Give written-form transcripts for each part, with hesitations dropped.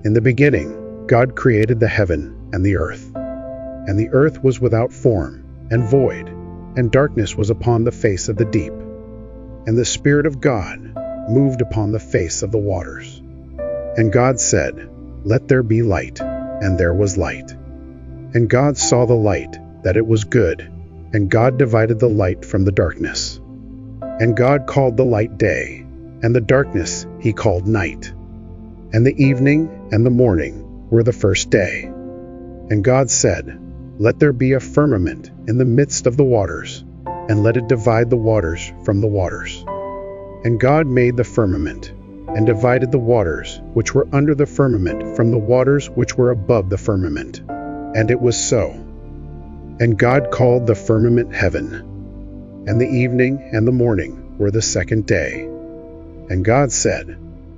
In the beginning, God created the heaven and the earth. And the earth was without form and void, and darkness was upon the face of the deep. And the Spirit of God moved upon the face of the waters. And God said, "Let there be light," and there was light. And God saw the light, that it was good, and God divided the light from the darkness. And God called the light day, and the darkness he called night. And the evening and the morning were the first day. And God said, "Let there be a firmament in the midst of the waters, and let it divide the waters from the waters." And God made the firmament, and divided the waters which were under the firmament from the waters which were above the firmament. And it was so. And God called the firmament heaven. And the evening and the morning were the second day. And God said,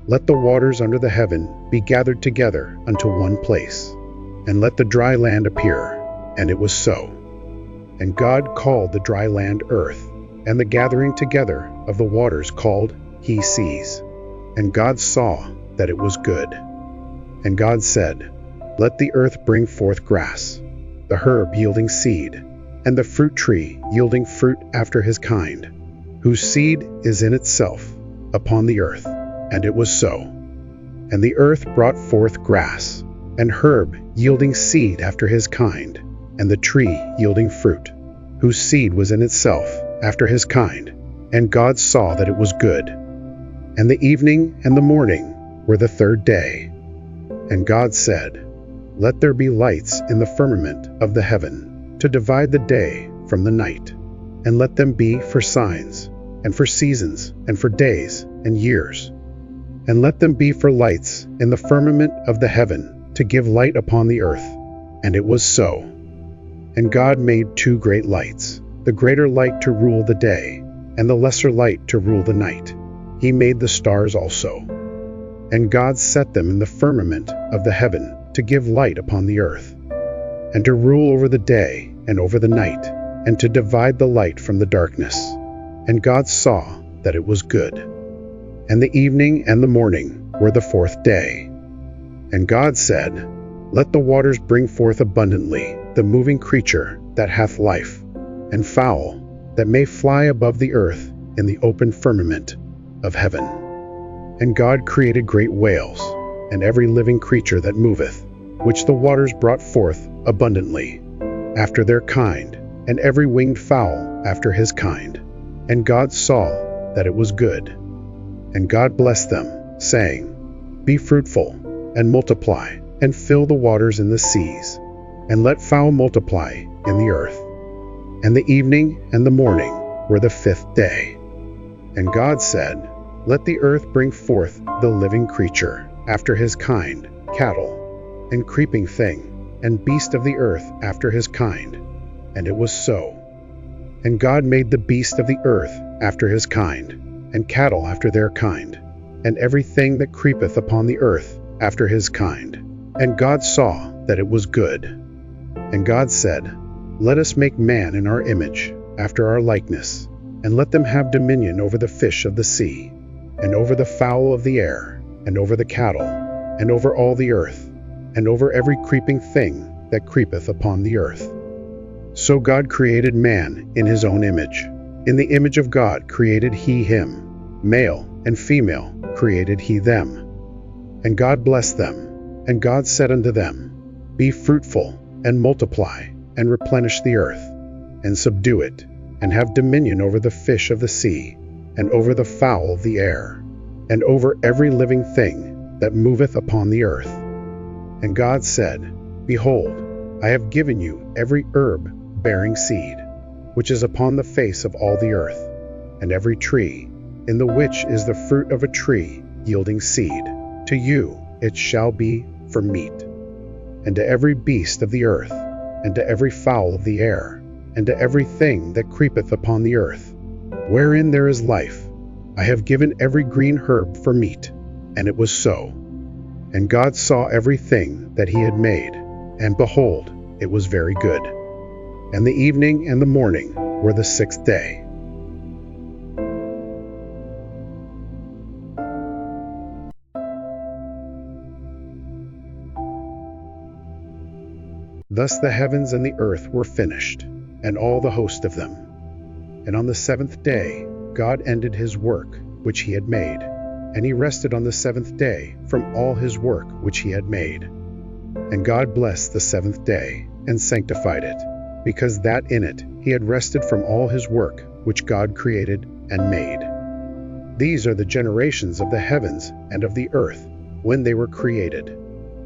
"Let the waters under the heaven be gathered together unto one place, and let the dry land appear." And it was so. And God called the dry land earth, and the gathering together of the waters called he seas. And God saw that it was good. And God said, "Let the earth bring forth grass, the herb yielding seed, and the fruit tree yielding fruit after his kind, whose seed is in itself upon the earth." And it was so. And the earth brought forth grass, and herb yielding seed after his kind, and the tree yielding fruit, whose seed was in itself after his kind. And God saw that it was good. And the evening and the morning were the third day. And God said, "Let there be lights in the firmament of the heaven, to divide the day from the night, and let them be for signs, and for seasons, and for days and years. And let them be for lights in the firmament of the heaven, to give light upon the earth." And it was so. And God made two great lights, the greater light to rule the day, and the lesser light to rule the night. He made the stars also. And God set them in the firmament of the heaven to give light upon the earth, and to rule over the day and over the night, and to divide the light from the darkness. And God saw that it was good. And the evening and the morning were the fourth day. And God said, "Let the waters bring forth abundantly the moving creature that hath life, and fowl that may fly above the earth in the open firmament of heaven." And God created great whales, and every living creature that moveth, which the waters brought forth abundantly, after their kind, and every winged fowl after his kind. And God saw that it was good. And God blessed them, saying, "Be fruitful, and multiply, and fill the waters in the seas, and let fowl multiply in the earth." And the evening and the morning were the fifth day. And God said, "Let the earth bring forth the living creature after his kind, cattle, and creeping thing, and beast of the earth after his kind." And it was so. And God made the beast of the earth after his kind, and cattle after their kind, and everything that creepeth upon the earth after his kind. And God saw that it was good. And God said, "Let us make man in our image, after our likeness, and let them have dominion over the fish of the sea, and over the fowl of the air, and over the cattle, and over all the earth, and over every creeping thing that creepeth upon the earth." So God created man in his own image. In the image of God created he him. Male and female created he them. And God blessed them. And God said unto them, "Be fruitful, and multiply, and replenish the earth, and subdue it, and have dominion over the fish of the sea, and over the fowl of the air, and over every living thing that moveth upon the earth." And God said, "Behold, I have given you every herb bearing seed, which is upon the face of all the earth, and every tree, in the which is the fruit of a tree yielding seed. To you it shall be for meat. And to every beast of the earth, and to every fowl of the air, and to everything that creepeth upon the earth, wherein there is life, I have given every green herb for meat." And it was so. And God saw everything that he had made, and behold, it was very good. And the evening and the morning were the sixth day. Thus the heavens and the earth were finished, and all the host of them. And on the seventh day God ended his work which he had made, and he rested on the seventh day from all his work which he had made. And God blessed the seventh day, and sanctified it, because that in it he had rested from all his work which God created and made. These are the generations of the heavens and of the earth when they were created,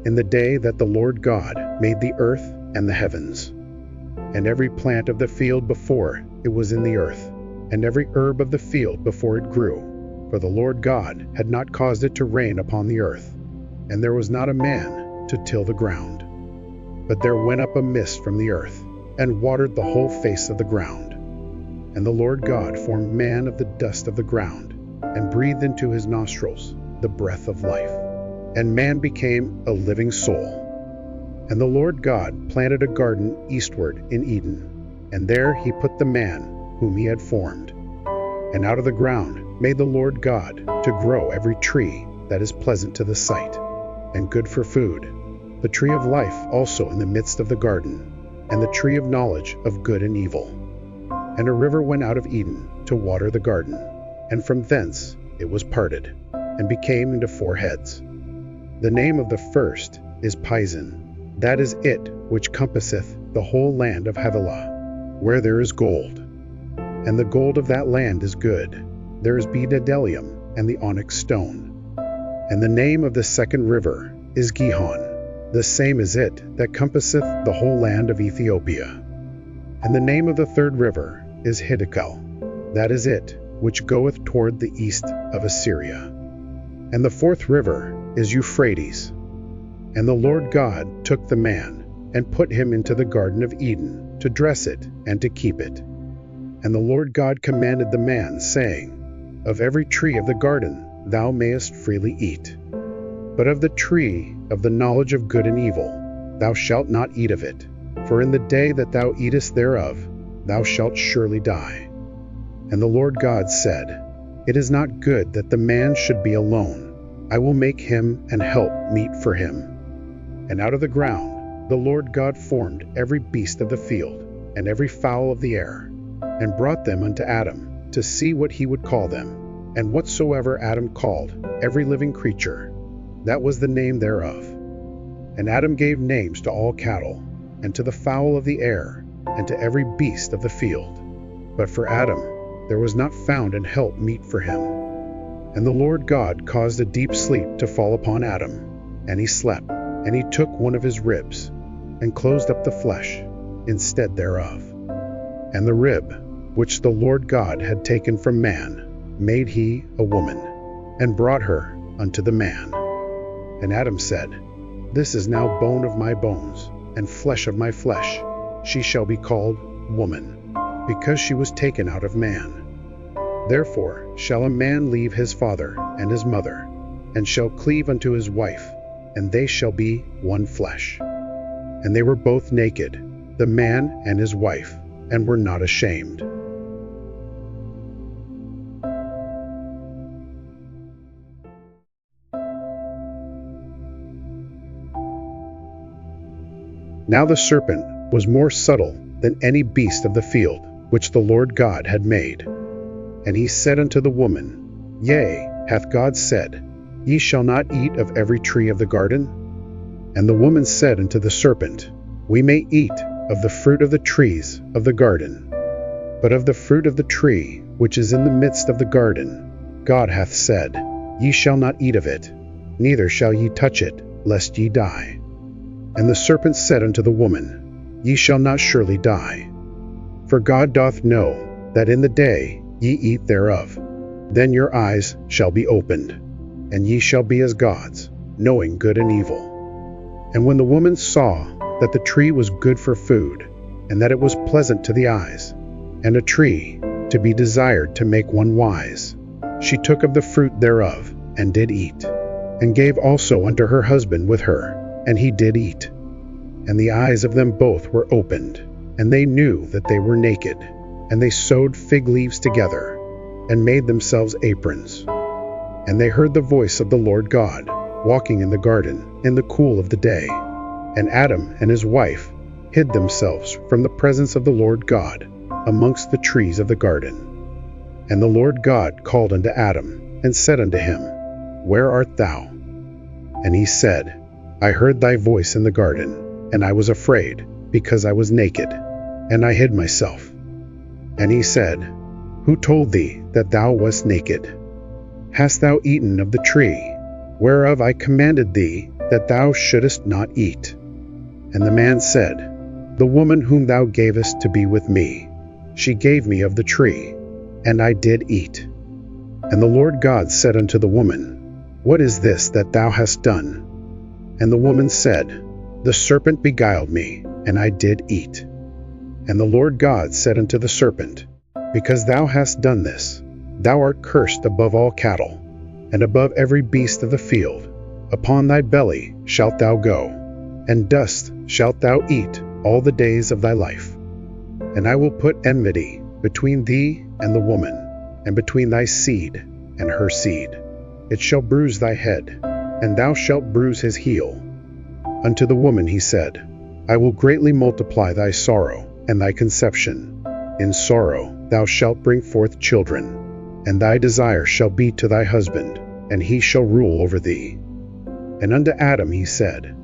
in the day that the Lord God made the earth and the heavens. And every plant of the field before it was in the earth, and every herb of the field before it grew, for the Lord God had not caused it to rain upon the earth, and there was not a man to till the ground. But there went up a mist from the earth, and watered the whole face of the ground. And the Lord God formed man of the dust of the ground, and breathed into his nostrils the breath of life, and man became a living soul. And the Lord God planted a garden eastward in Eden, and there he put the man whom he had formed. And out of the ground made the Lord God to grow every tree that is pleasant to the sight, and good for food, the tree of life also in the midst of the garden, and the tree of knowledge of good and evil. And a river went out of Eden to water the garden, and from thence it was parted, and became into 4 heads. The name of the first is Pison, that is it which compasseth the whole land of Havilah, where there is gold. And the gold of that land is good. There is bdellium and the onyx stone. And the name of the second river is Gihon, the same is it that compasseth the whole land of Ethiopia. And the name of the third river is Hiddekel, that is it which goeth toward the east of Assyria. And the fourth river is Euphrates. And the Lord God took the man, and put him into the garden of Eden, to dress it and to keep it. And the Lord God commanded the man, saying, Of every tree of the garden thou mayest freely eat, but of the tree of the knowledge of good and evil thou shalt not eat of it, for in the day that thou eatest thereof thou shalt surely die. And the Lord God said, It is not good that the man should be alone. I will make him an help meet for him. And out of the ground the Lord God formed every beast of the field, and every fowl of the air, and brought them unto Adam, to see what he would call them. And whatsoever Adam called every living creature, that was the name thereof. And Adam gave names to all cattle, and to the fowl of the air, and to every beast of the field. But for Adam there was not found an help meet for him. And the Lord God caused a deep sleep to fall upon Adam, and he slept. And he took one of his ribs, and closed up the flesh instead thereof. And the rib, which the Lord God had taken from man, made he a woman, and brought her unto the man. And Adam said, This is now bone of my bones, and flesh of my flesh. She shall be called woman, because she was taken out of man. Therefore shall a man leave his father and his mother, and shall cleave unto his wife, and they shall be one flesh. And they were both naked, the man and his wife, and were not ashamed. Now the serpent was more subtle than any beast of the field which the Lord God had made. And he said unto the woman, Yea, hath God said, Ye shall not eat of every tree of the garden? And the woman said unto the serpent, We may eat of the fruit of the trees of the garden. But of the fruit of the tree which is in the midst of the garden, God hath said, Ye shall not eat of it, neither shall ye touch it, lest ye die. And the serpent said unto the woman, Ye shall not surely die. For God doth know that in the day ye eat thereof, then your eyes shall be opened, and ye shall be as gods, knowing good and evil. And when the woman saw that the tree was good for food, and that it was pleasant to the eyes, and a tree to be desired to make one wise, she took of the fruit thereof, and did eat, and gave also unto her husband with her, and he did eat. And the eyes of them both were opened, and they knew that they were naked, and they sewed fig leaves together, and made themselves aprons. And they heard the voice of the Lord God, walking in the garden in the cool of the day. And Adam and his wife hid themselves from the presence of the Lord God amongst the trees of the garden. And the Lord God called unto Adam, and said unto him, Where art thou? And he said, I heard thy voice in the garden, and I was afraid, because I was naked, and I hid myself. And he said, Who told thee that thou wast naked? Hast thou eaten of the tree, whereof I commanded thee that thou shouldest not eat? And the man said, The woman whom thou gavest to be with me, she gave me of the tree, and I did eat. And the Lord God said unto the woman, What is this that thou hast done? And the woman said, The serpent beguiled me, and I did eat. And the Lord God said unto the serpent, Because thou hast done this, thou art cursed above all cattle, and above every beast of the field. Upon thy belly shalt thou go, and dust shalt thou eat all the days of thy life. And I will put enmity between thee and the woman, and between thy seed and her seed. It shall bruise thy head, and thou shalt bruise his heel. Unto the woman he said, I will greatly multiply thy sorrow and thy conception. In sorrow thou shalt bring forth children, and thy desire shall be to thy husband, and he shall rule over thee. And unto Adam he said,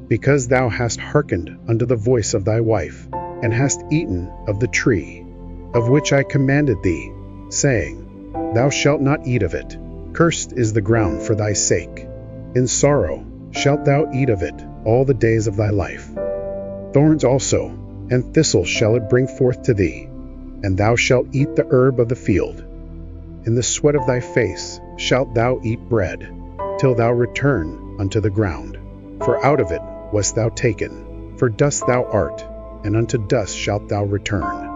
Because thou hast hearkened unto the voice of thy wife, and hast eaten of the tree, of which I commanded thee, saying, Thou shalt not eat of it. Cursed is the ground for thy sake. In sorrow shalt thou eat of it all the days of thy life. Thorns also and thistles shall it bring forth to thee, and thou shalt eat the herb of the field. In the sweat of thy face shalt thou eat bread, till thou return unto the ground. For out of it wast thou taken, for dust thou art, and unto dust shalt thou return.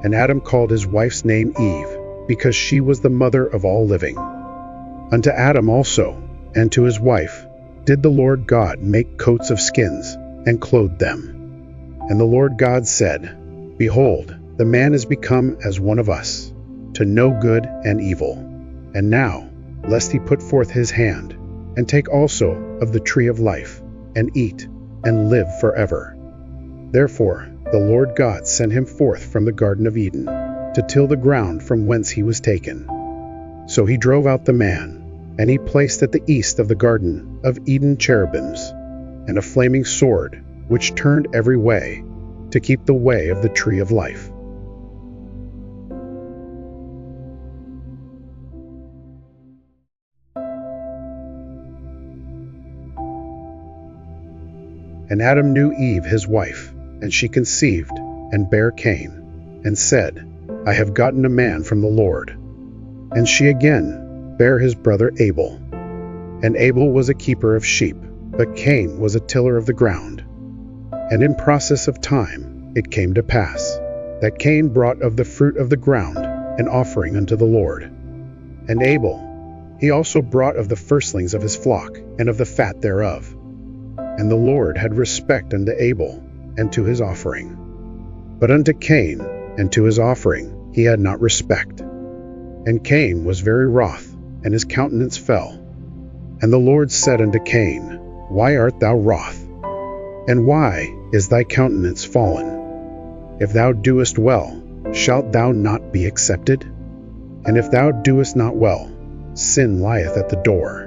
And Adam called his wife's name Eve, because she was the mother of all living. Unto Adam also, and to his wife, did the Lord God make coats of skins, and clothed them. And the Lord God said, Behold, the man is become as one of us, to know good and evil. And now, lest he put forth his hand, and take also of the tree of life, and eat, and live forever. Therefore the Lord God sent him forth from the Garden of Eden, to till the ground from whence he was taken. So he drove out the man, and he placed at the east of the Garden of Eden cherubims, and a flaming sword, which turned every way, to keep the way of the tree of life. And Adam knew Eve his wife, and she conceived, and bare Cain, and said, I have gotten a man from the Lord. And she again bare his brother Abel. And Abel was a keeper of sheep, but Cain was a tiller of the ground. And in process of time it came to pass, that Cain brought of the fruit of the ground an offering unto the Lord. And Abel, he also brought of the firstlings of his flock, and of the fat thereof. And the Lord had respect unto Abel, and to his offering. But unto Cain, and to his offering, he had not respect. And Cain was very wroth, and his countenance fell. And the Lord said unto Cain, Why art thou wroth? And why is thy countenance fallen? If thou doest well, shalt thou not be accepted? And if thou doest not well, sin lieth at the door.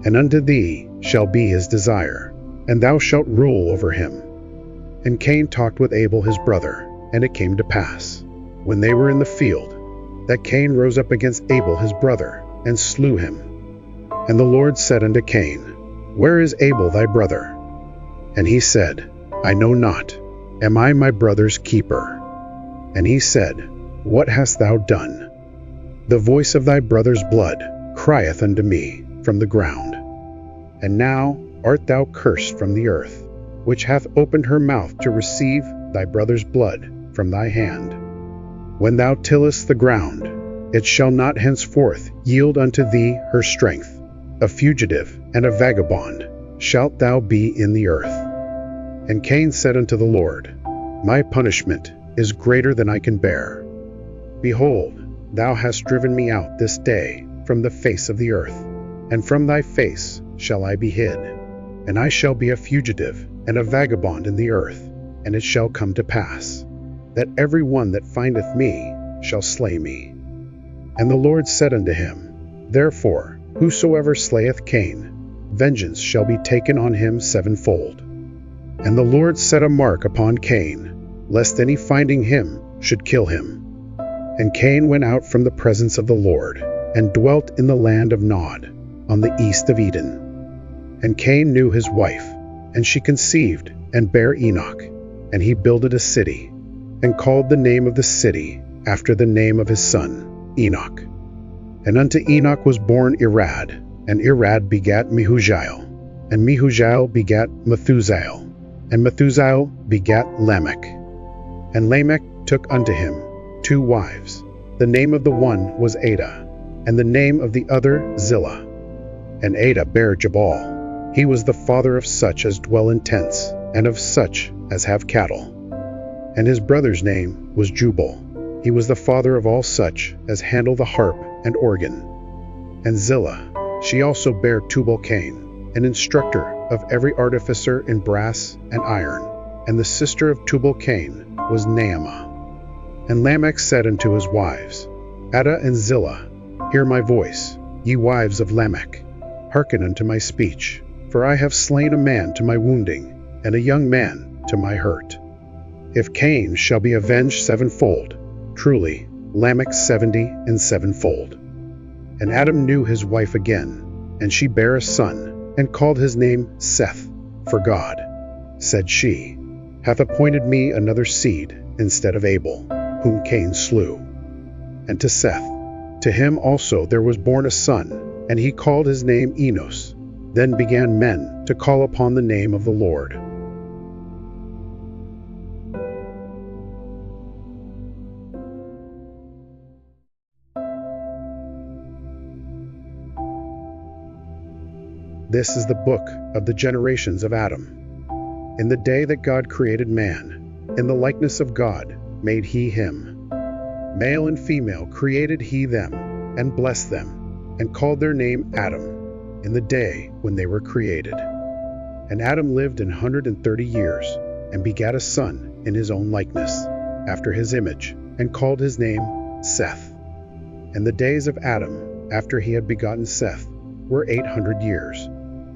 And unto thee shall be his desire, and thou shalt rule over him. And Cain talked with Abel his brother, and it came to pass, when they were in the field, that Cain rose up against Abel his brother, and slew him. And the Lord said unto Cain, Where is Abel thy brother? And he said, I know not. Am I my brother's keeper? And he said, What hast thou done? The voice of thy brother's blood crieth unto me from the ground. And now art thou cursed from the earth, which hath opened her mouth to receive thy brother's blood from thy hand. When thou tillest the ground, it shall not henceforth yield unto thee her strength. A fugitive and a vagabond shalt thou be in the earth. And Cain said unto the Lord, My punishment is greater than I can bear. Behold, thou hast driven me out this day from the face of the earth, and from thy face shall I be hid. And I shall be a fugitive and a vagabond in the earth, and it shall come to pass, that every one that findeth me shall slay me. And the Lord said unto him, Therefore, whosoever slayeth Cain, vengeance shall be taken on him sevenfold. And the Lord set a mark upon Cain, lest any finding him should kill him. And Cain went out from the presence of the Lord, and dwelt in the land of Nod, on the east of Eden. And Cain knew his wife, and she conceived, and bare Enoch. And he builded a city, and called the name of the city after the name of his son, Enoch. And unto Enoch was born Irad, and Irad begat Mehujael, and Mehujael begat Methusael, and Methusael begat Lamech. And Lamech took unto him 2 wives. The name of the one was Ada, and the name of the other Zillah. And Ada bare Jabal. He was the father of such as dwell in tents, and of such as have cattle. And his brother's name was Jubal. He was the father of all such as handle the harp and organ. And Zillah, she also bare Tubal-Cain, an instructor of every artificer in brass and iron. And the sister of Tubal-Cain was Naamah. And Lamech said unto his wives, Ada and Zillah, hear my voice, ye wives of Lamech, hearken unto my speech, for I have slain a man to my wounding, and a young man to my hurt. If Cain shall be avenged sevenfold, truly Lamech 70 and sevenfold. And Adam knew his wife again, and she bare a son, and called his name Seth, for God, said she, hath appointed me another seed instead of Abel, whom Cain slew. And to Seth, to him also there was born a son, and he called his name Enos. Then began men to call upon the name of the Lord. This is the book of the generations of Adam. In the day that God created man, in the likeness of God made he him. Male and female created he them, and blessed them, and called their name Adam, in the day when they were created. And Adam lived 130 years, and begat a son in his own likeness, after his image, and called his name Seth. And the days of Adam, after he had begotten Seth, were 800 years,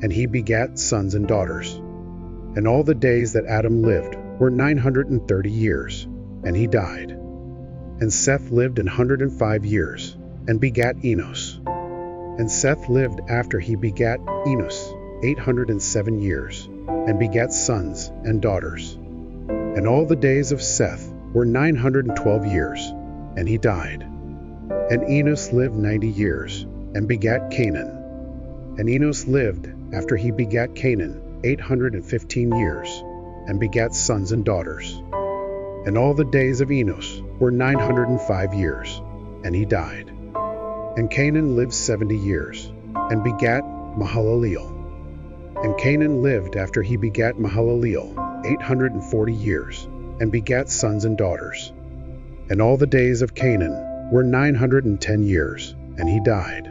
and he begat sons and daughters. And all the days that Adam lived were 930 years, and he died. And Seth lived 105 years, and begat Enos. And Seth lived after he begat Enos 807 years, and begat sons and daughters. And all the days of Seth were 912 years, and he died. And Enos lived 90 years, and begat Canaan. And Enos lived after he begat Canaan 815 years, and begat sons and daughters. And all the days of Enos were 905 years, and he died. And Canaan lived 70 years, and begat Mahalaleel. And Canaan lived after he begat Mahalaleel 840 years, and begat sons and daughters. And all the days of Canaan were 910 years, and he died.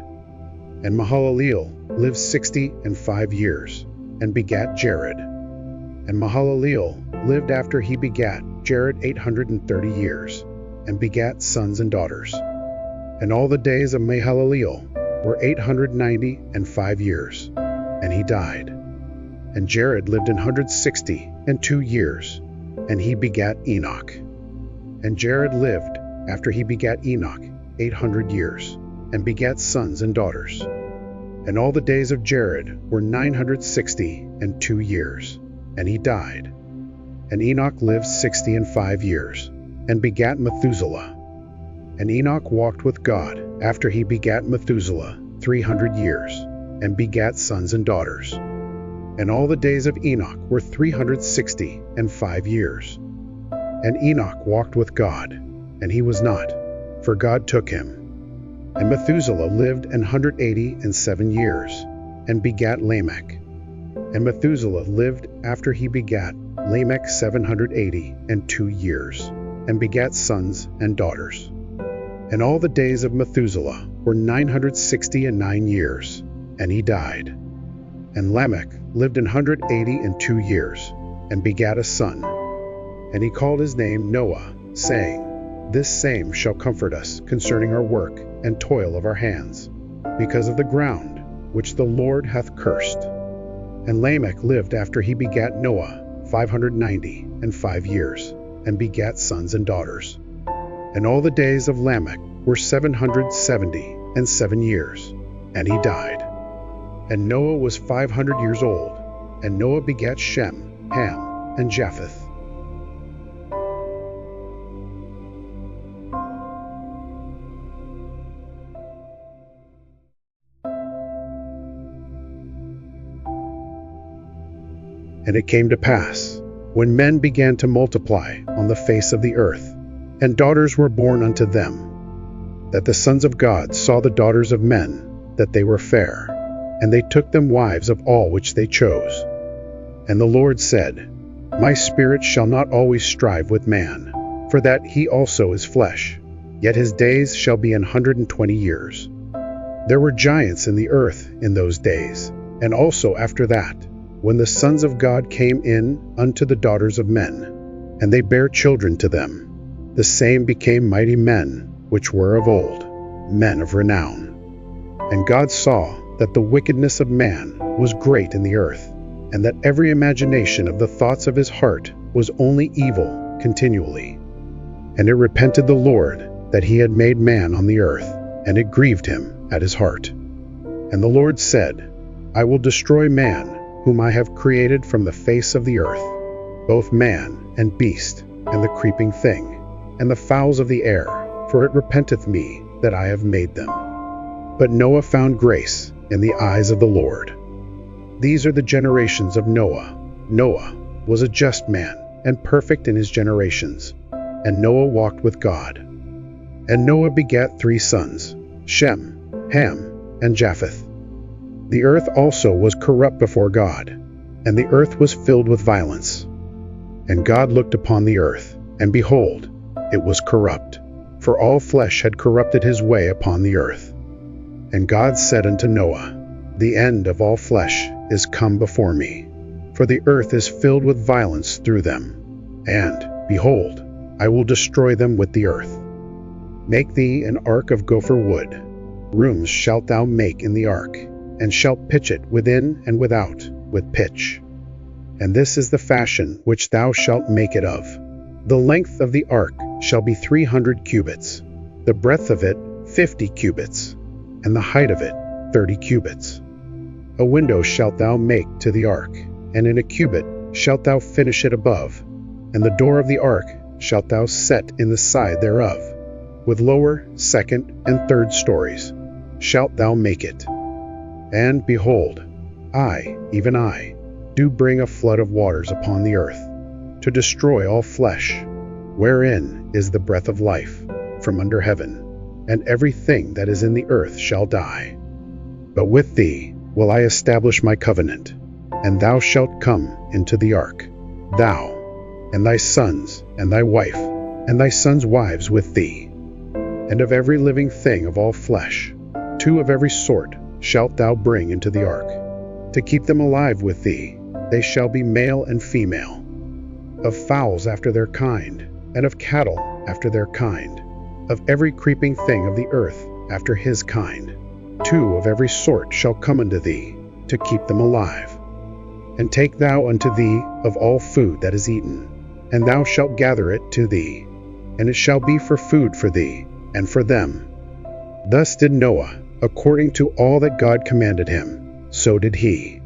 And Mahalaleel lived 65 years, and begat Jared. And Mahalaleel lived after he begat Jared 830 years, and begat sons and daughters. And all the days of Mahalaleel were 895 years, and he died. And Jared lived 162 years, and he begat Enoch. And Jared lived after he begat Enoch 800 years, and begat sons and daughters. And all the days of Jared were 962 years, and he died. And Enoch lived 65 years, and begat Methuselah. And Enoch walked with God after he begat Methuselah 300 years, and begat sons and daughters. And all the days of Enoch were 365 years. And Enoch walked with God, and he was not, for God took him. And Methuselah lived 187 years, and begat Lamech. And Methuselah lived after he begat Lamech 782 years, and begat sons and daughters. And all the days of Methuselah were 969 years, and he died. And Lamech lived 182 years, and begat a son. And he called his name Noah, saying, This same shall comfort us concerning our work and toil of our hands, because of the ground which the Lord hath cursed. And Lamech lived after he begat Noah 595 years, and begat sons and daughters. And all the days of Lamech were 777 years, and he died. And Noah was 500 years old, and Noah begat Shem, Ham, and Japheth. And it came to pass, when men began to multiply on the face of the earth, and daughters were born unto them, that the sons of God saw the daughters of men, that they were fair, and they took them wives of all which they chose. And the Lord said, My spirit shall not always strive with man, for that he also is flesh, yet his days shall be 120 years. There were giants in the earth in those days, and also after that, when the sons of God came in unto the daughters of men, and they bare children to them. The same became mighty men, which were of old, men of renown. And God saw that the wickedness of man was great in the earth, and that every imagination of the thoughts of his heart was only evil continually. And it repented the Lord that he had made man on the earth, and it grieved him at his heart. And the Lord said, I will destroy man, whom I have created from the face of the earth, both man and beast, and the creeping thing, and the fowls of the air, for it repenteth me that I have made them. But Noah found grace in the eyes of the Lord. These are the generations of Noah. Noah was a just man, and perfect in his generations, and Noah walked with God. And Noah begat 3 sons, Shem, Ham, and Japheth. The earth also was corrupt before God, and the earth was filled with violence. And God looked upon the earth, and behold, it was corrupt, for all flesh had corrupted his way upon the earth. And God said unto Noah, The end of all flesh is come before me, for the earth is filled with violence through them. And, behold, I will destroy them with the earth. Make thee an ark of gopher wood. Rooms shalt thou make in the ark, and shalt pitch it within and without with pitch. And this is the fashion which thou shalt make it of. The length of the ark shall be 300 cubits, the breadth of it 50 cubits, and the height of it 30 cubits. A window shalt thou make to the ark, and in a cubit shalt thou finish it above, and the door of the ark shalt thou set in the side thereof. With lower, second, and third stories shalt thou make it. And behold, I, even I, do bring a flood of waters upon the earth, to destroy all flesh, wherein is the breath of life, from under heaven, and everything that is in the earth shall die. But with thee will I establish my covenant, and thou shalt come into the ark, thou, and thy sons, and thy wife, and thy sons' wives with thee. And of every living thing of all flesh, 2 of every sort shalt thou bring into the ark, to keep them alive with thee. They shall be male and female. Of fowls after their kind, and of cattle after their kind, of every creeping thing of the earth after his kind. 2 of every sort shall come unto thee, to keep them alive. And take thou unto thee of all food that is eaten, and thou shalt gather it to thee, and it shall be for food for thee, and for them. Thus did Noah, according to all that God commanded him, so did he.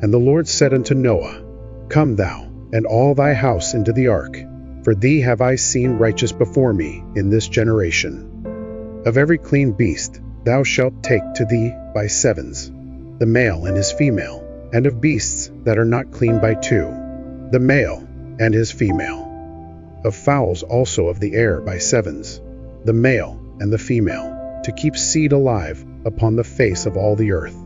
And the Lord said unto Noah, Come thou, and all thy house into the ark, for thee have I seen righteous before me in this generation. Of every clean beast thou shalt take to thee by 7s, the male and his female, and of beasts that are not clean by 2, the male and his female. Of fowls also of the air by 7s, the male and the female, to keep seed alive upon the face of all the earth.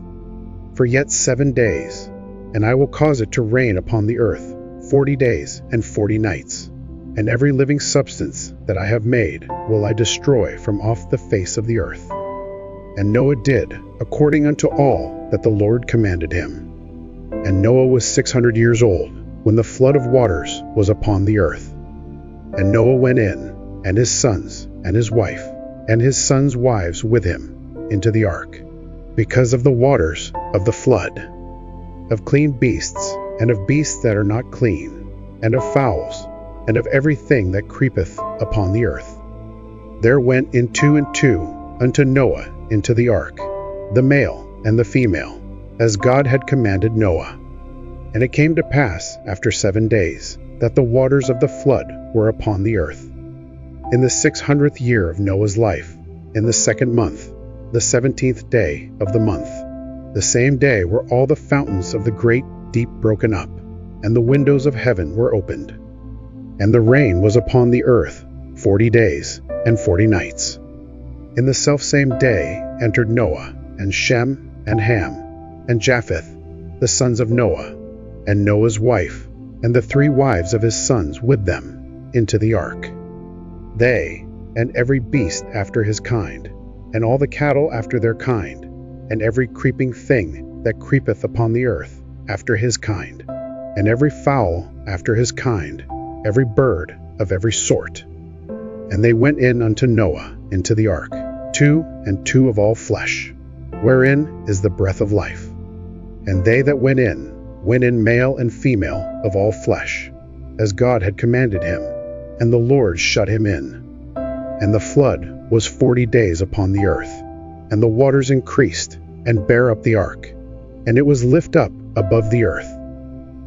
For yet 7 days, and I will cause it to rain upon the earth 40 days and 40 nights, and every living substance that I have made will I destroy from off the face of the earth. And Noah did according unto all that the Lord commanded him. And Noah was 600 years old when the flood of waters was upon the earth. And Noah went in, and his sons, and his wife, and his sons' wives with him, into the ark, because of the waters of the flood, of clean beasts, and of beasts that are not clean, and of fowls, and of everything that creepeth upon the earth. There went in two and two unto Noah into the ark, the male and the female, as God had commanded Noah. And it came to pass after 7 days that the waters of the flood were upon the earth. In the 600th year of Noah's life, in the 2nd month, the 17th day of the month, the same day were all the fountains of the great deep broken up, and the windows of heaven were opened. And the rain was upon the earth 40 days and 40 nights. In the selfsame day entered Noah, and Shem, and Ham, and Japheth, the sons of Noah, and Noah's wife, and the 3 wives of his sons with them, into the ark. They, and every beast after his kind, and all the cattle after their kind, and every creeping thing that creepeth upon the earth after his kind, and every fowl after his kind, every bird of every sort. And they went in unto Noah into the ark, 2 and 2 of all flesh, wherein is the breath of life. And they that went in male and female of all flesh, as God had commanded him, and the Lord shut him in. And the flood was 40 days upon the earth, and the waters increased, and bare up the ark, and it was lift up above the earth.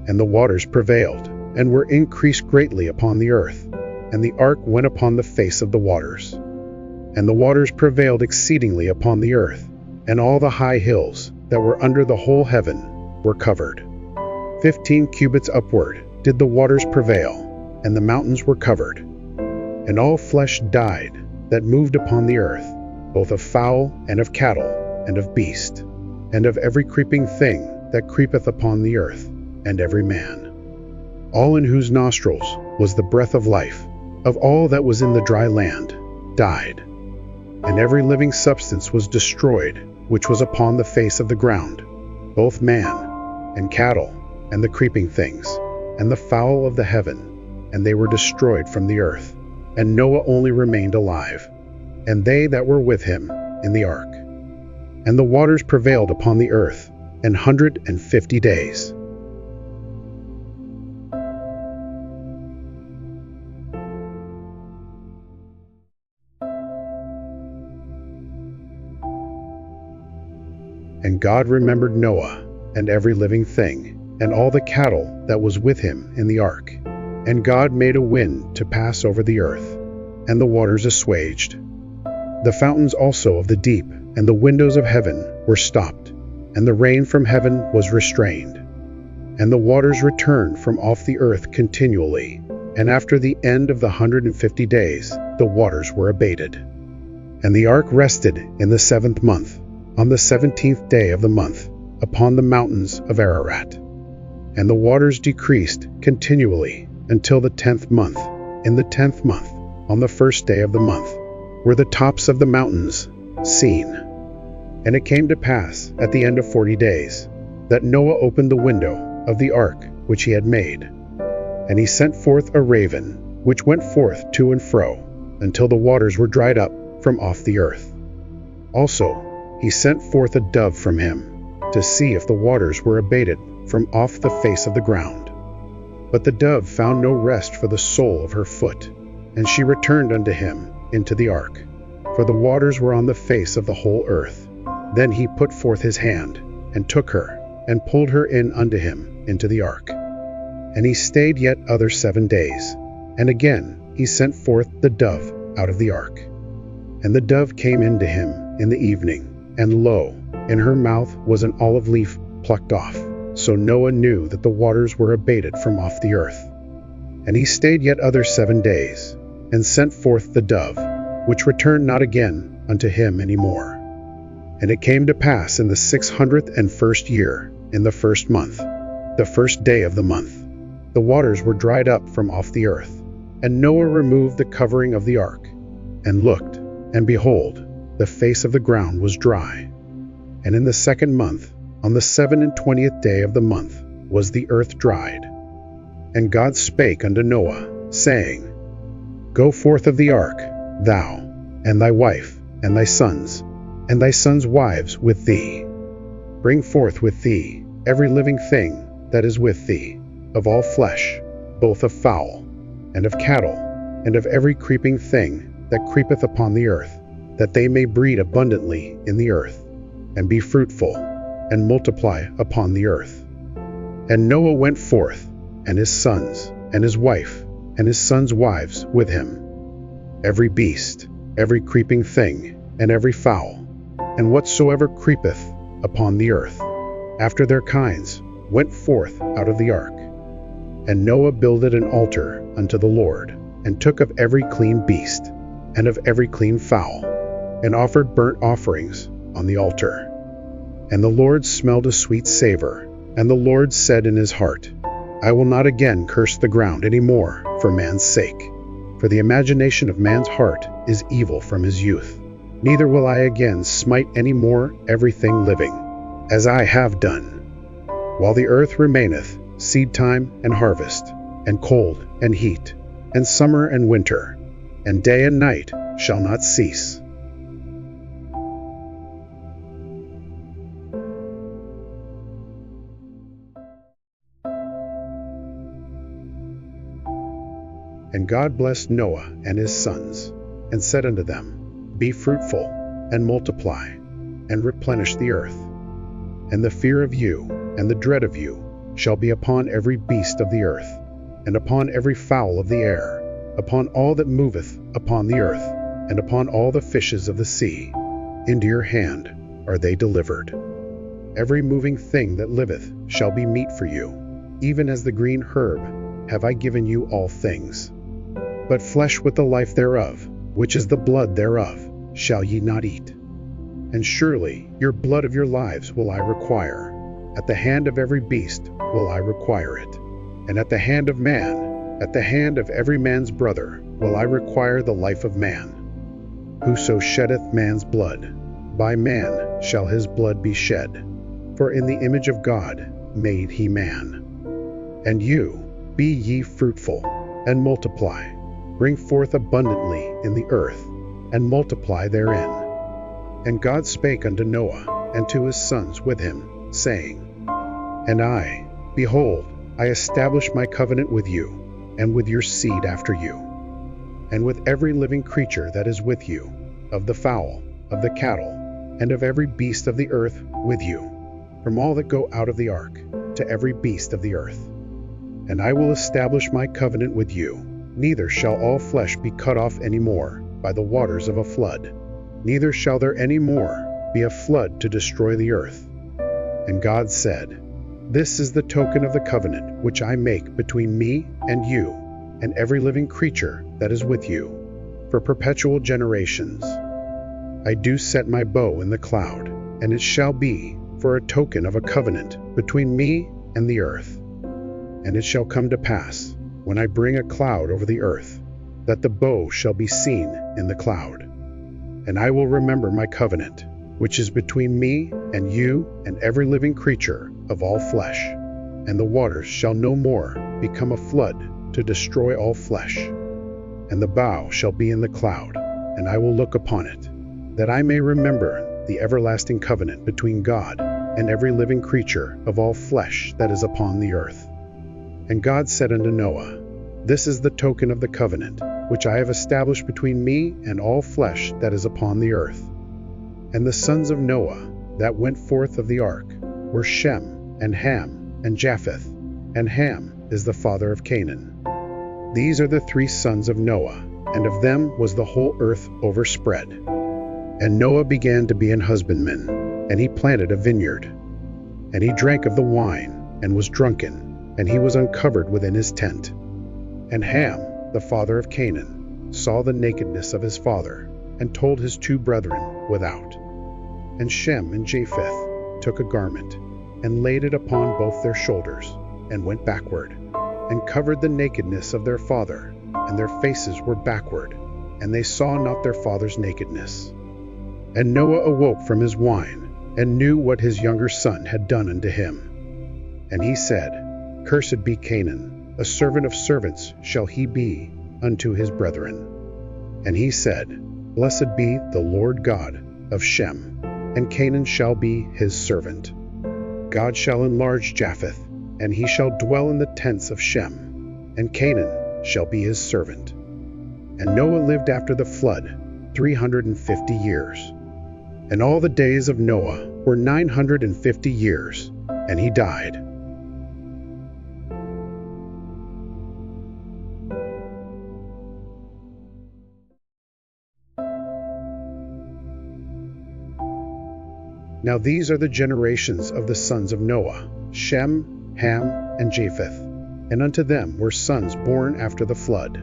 And the waters prevailed, and were increased greatly upon the earth, and the ark went upon the face of the waters. And the waters prevailed exceedingly upon the earth, and all the high hills that were under the whole heaven were covered. 15 cubits upward did the waters prevail, and the mountains were covered. And all flesh died that moved upon the earth, both of fowl, and of cattle, and of beast, and of every creeping thing that creepeth upon the earth, and every man. All in whose nostrils was the breath of life, of all that was in the dry land, died. And every living substance was destroyed, which was upon the face of the ground, both man, and cattle, and the creeping things, and the fowl of the heaven, and they were destroyed from the earth. And Noah only remained alive, and they that were with him in the ark. And the waters prevailed upon the earth 150 days. And God remembered Noah, and every living thing, and all the cattle that was with him in the ark. And God made a wind to pass over the earth, and the waters assuaged. The fountains also of the deep and the windows of heaven were stopped, and the rain from heaven was restrained. And the waters returned from off the earth continually, and after the end of the 150 days the waters were abated. And the ark rested in the 7th month, on the 17th day of the month, upon the mountains of Ararat. And the waters decreased continually until the 10th month. In the 10th month, on the 1st day of the month, were the tops of the mountains seen. And it came to pass at the end of 40 days that Noah opened the window of the ark which he had made. And he sent forth a raven, which went forth to and fro, until the waters were dried up from off the earth. Also he sent forth a dove from him, to see if the waters were abated from off the face of the ground. But the dove found no rest for the sole of her foot, and she returned unto him into the ark, for the waters were on the face of the whole earth. Then he put forth his hand, and took her, and pulled her in unto him into the ark. And he stayed yet other 7 days, and again he sent forth the dove out of the ark. And the dove came in to him in the evening, and lo, in her mouth was an olive leaf plucked off. So Noah knew that the waters were abated from off the earth. And he stayed yet other 7 days, and sent forth the dove, which returned not again unto him any more. And it came to pass in the 601st year, in the 1st month, the 1st day of the month, the waters were dried up from off the earth, And Noah removed the covering of the ark, and looked, and behold, the face of the ground was dry. And in the 2nd month, on the 27th day of the month, was the earth dried. And God spake unto Noah, saying, Go forth of the ark, thou, and thy wife, and thy sons wives with thee. Bring forth with thee every living thing that is with thee, of all flesh, both of fowl, and of cattle, and of every creeping thing that creepeth upon the earth, that they may breed abundantly in the earth, and be fruitful, and multiply upon the earth. And Noah went forth, and his sons, and his wife, and his sons' wives with him. Every beast, every creeping thing, and every fowl, and whatsoever creepeth upon the earth, after their kinds, went forth out of the ark. And Noah builded an altar unto the Lord, and took of every clean beast, and of every clean fowl, and offered burnt offerings on the altar. And the Lord smelled a sweet savor, and the Lord said in his heart, I will not again curse the ground any more for man's sake, for the imagination of man's heart is evil from his youth. Neither will I again smite any more everything living, as I have done. While the earth remaineth, seed time and harvest, and cold and heat, and summer and winter, and day and night shall not cease. And God blessed Noah and his sons, and said unto them, Be fruitful, and multiply, and replenish the earth. And the fear of you, and the dread of you, shall be upon every beast of the earth, and upon every fowl of the air, upon all that moveth upon the earth, and upon all the fishes of the sea. Into your hand are they delivered. Every moving thing that liveth shall be meat for you, even as the green herb have I given you all things. But flesh with the life thereof, which is the blood thereof, shall ye not eat. And surely your blood of your lives will I require. At the hand of every beast will I require it. And at the hand of man, at the hand of every man's brother, will I require the life of man. Whoso sheddeth man's blood, by man shall his blood be shed. For in the image of God made he man. And you, be ye fruitful, and multiply. Bring forth abundantly in the earth, and multiply therein. And God spake unto Noah, and to his sons with him, saying, And I, behold, I establish my covenant with you, and with your seed after you, and with every living creature that is with you, of the fowl, of the cattle, and of every beast of the earth with you, from all that go out of the ark, to every beast of the earth. And I will establish my covenant with you. Neither shall all flesh be cut off any more by the waters of a flood, neither shall there any more be a flood to destroy the earth. And God said, This is the token of the covenant which I make between me and you, and every living creature that is with you, for perpetual generations. I do set my bow in the cloud, and it shall be for a token of a covenant between me and the earth. And it shall come to pass, when I bring a cloud over the earth, that the bow shall be seen in the cloud. And I will remember my covenant, which is between me and you and every living creature of all flesh. And the waters shall no more become a flood to destroy all flesh. And the bow shall be in the cloud, and I will look upon it, that I may remember the everlasting covenant between God and every living creature of all flesh that is upon the earth. And God said unto Noah, This is the token of the covenant, which I have established between me and all flesh that is upon the earth. And the sons of Noah that went forth of the ark were Shem, and Ham, and Japheth, and Ham is the father of Canaan. These are the 3 sons of Noah, and of them was the whole earth overspread. And Noah began to be an husbandman, and he planted a vineyard. And he drank of the wine, and was drunken, and he was uncovered within his tent. And Ham, the father of Canaan, saw the nakedness of his father, and told his 2 brethren without. And Shem and Japheth took a garment, and laid it upon both their shoulders, and went backward, and covered the nakedness of their father, and their faces were backward, and they saw not their father's nakedness. And Noah awoke from his wine, and knew what his younger son had done unto him. And he said, Cursed be Canaan, a servant of servants shall he be unto his brethren. And he said, Blessed be the Lord God of Shem, and Canaan shall be his servant. God shall enlarge Japheth, and he shall dwell in the tents of Shem, and Canaan shall be his servant. And Noah lived after the flood 350 years. And all the days of Noah were 950 years, and he died. Now these are the generations of the sons of Noah, Shem, Ham, and Japheth. And unto them were sons born after the flood.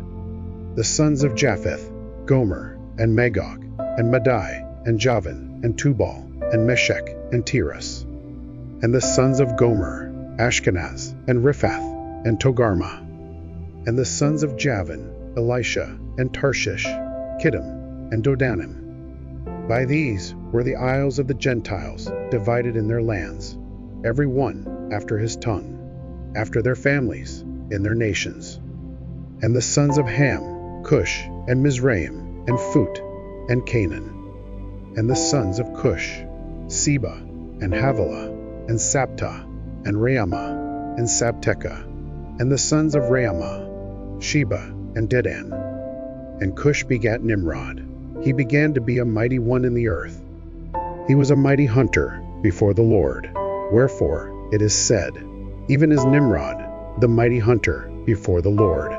The sons of Japheth, Gomer, and Magog, and Madai, and Javan, and Tubal, and Meshech, and Tiras. And the sons of Gomer, Ashkenaz, and Riphath, and Togarmah. And the sons of Javan, Elisha, and Tarshish, Kittim, and Dodanim. By these were the isles of the Gentiles divided in their lands, every one after his tongue, after their families, in their nations. And the sons of Ham, Cush, and Mizraim, and Phut, and Canaan. And the sons of Cush, Seba, and Havilah, and Sabta, and Raamah, and Sabteca. And the sons of Raamah, Sheba, and Dedan. And Cush begat Nimrod. He began to be a mighty one in the earth. He was a mighty hunter before the Lord. Wherefore it is said, even as Nimrod, the mighty hunter before the Lord.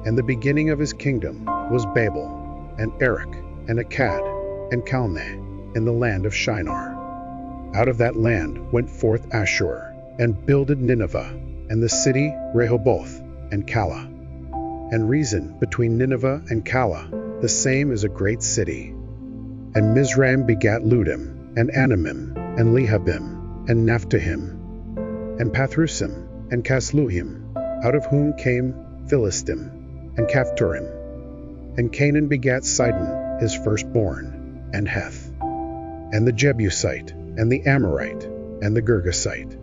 And the beginning of his kingdom was Babel, and Erech, and Akkad, and Calneh, in the land of Shinar. Out of that land went forth Ashur, and builded Nineveh, and the city Rehoboth, and Calah. And reason between Nineveh and Calah, the same is a great city. And Mizraim begat Ludim, and Anamim, and Lehabim, and Naphtahim, and Pathrusim, and Casluhim, out of whom came Philistim, and Caphtorim. And Canaan begat Sidon, his firstborn, and Heth, and the Jebusite, and the Amorite, and the Girgasite,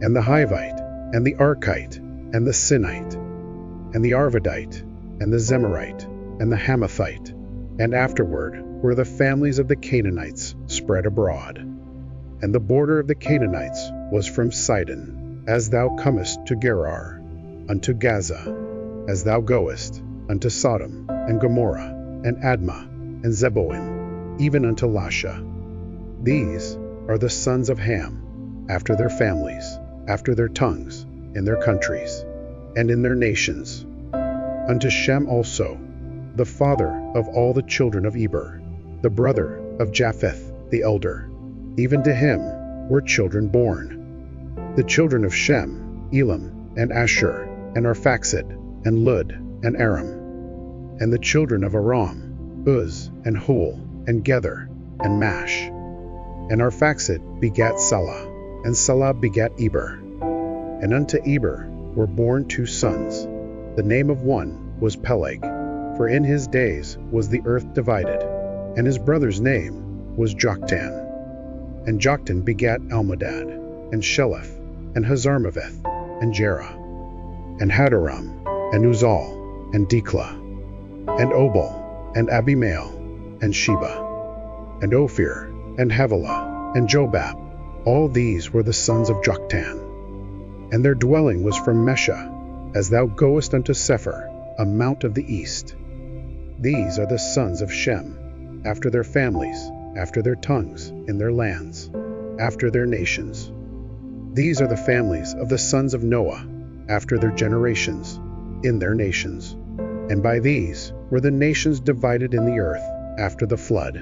and the Hivite, and the Archite, and the Sinite, and the Arvadite, and the Zemarite, and the Hamathite. And afterward were the families of the Canaanites spread abroad. And the border of the Canaanites was from Sidon, as thou comest to Gerar, unto Gaza, as thou goest unto Sodom, and Gomorrah, and Admah, and Zeboim, even unto Lasha. These are the sons of Ham, after their families, after their tongues, in their countries, and in their nations. Unto Shem also, the father of all the children of Eber, the brother of Japheth the elder, even to him were children born. The children of Shem, Elam, and Ashur, and Arphaxad, and Lud, and Aram. And the children of Aram, Uz, and Hul, and Gether, and Mash. And Arphaxad begat Salah, and Salah begat Eber. And unto Eber were born 2 sons. The name of one was Peleg, for in his days was the earth divided, and his brother's name was Joktan. And Joktan begat Almodad, and Sheleph, and Hazarmaveth, and Jerah, and Hadoram, and Uzal, and Diklah, and Obal, and Abimael, and Sheba, and Ophir, and Havilah, and Jobab. All these were the sons of Joktan. And their dwelling was from Mesha, as thou goest unto Sephir, a mount of the east. These are the sons of Shem, after their families, after their tongues, in their lands, after their nations. These are the families of the sons of Noah, after their generations, in their nations. And by these were the nations divided in the earth after the flood.